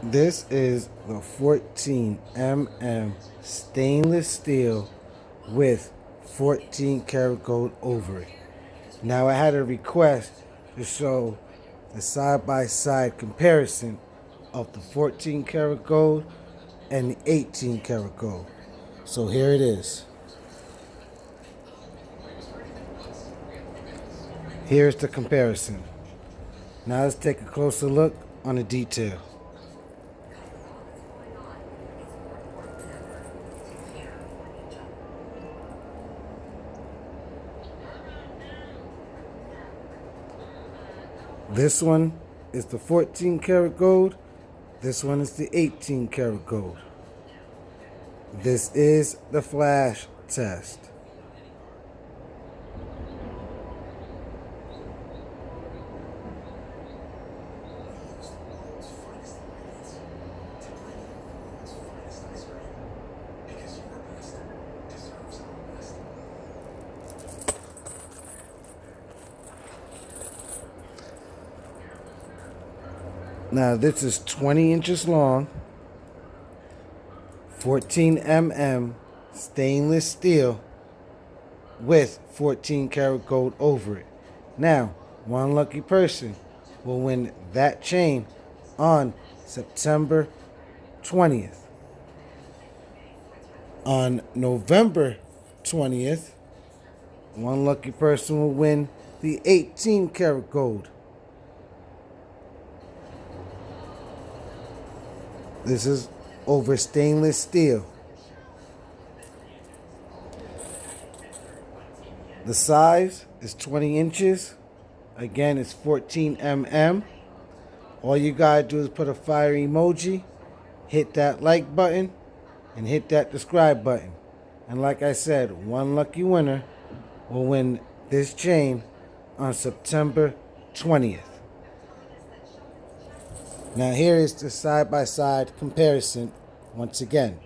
This is the 14 stainless steel with 14 karat gold over it. Now I had a request to show the side-by-side comparison of the 14 karat gold and the 18 karat gold. So here it is. Here's the comparison. Now let's take a closer look on the detail. This one is the 14 karat gold. This one is the 18 karat gold. This is the flash test. Now this is 20 inches long, 14 stainless steel with 14 karat gold over it. Now, one lucky person will win that chain on September 20th. On November 20th, one lucky person will win the 18 karat gold. This is over stainless steel. The size is 20 inches. Again, it's 14 All you gotta do is put a fire emoji, hit that like button, and hit that subscribe button. And like I said, one lucky winner will win this chain on September 20th. Now here is the side-by-side comparison once again.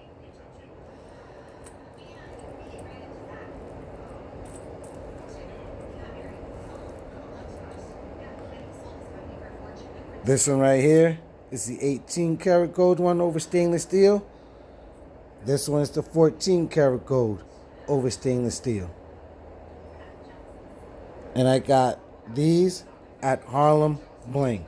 This one right here is the 18 karat gold one over stainless steel. This one is the 14 karat gold over stainless steel. And I got these at Harlembling.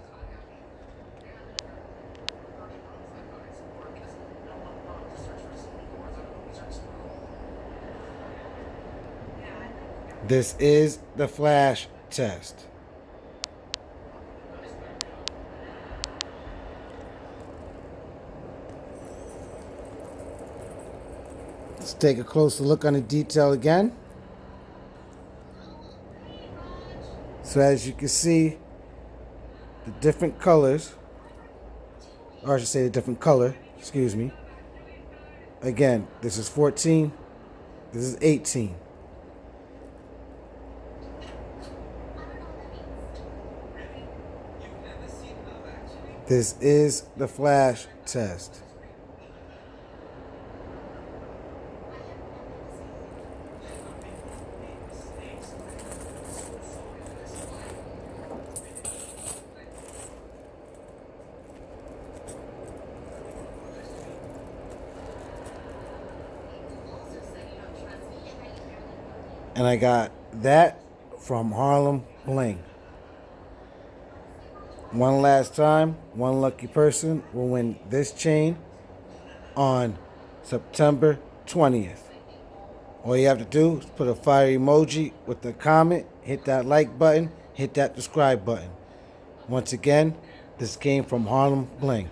This is the flash test. Let's take a closer look on the detail again. So as you can see, the different colors, or I should say the different color, excuse me. Again, this is 14, this is 18. This is the flash test. And I got that from Harlembling. One last time, one lucky person will win this chain on September 20th. All you have to do is put a fire emoji with the comment, hit that like button, hit that subscribe button. Once again, this came from Harlembling.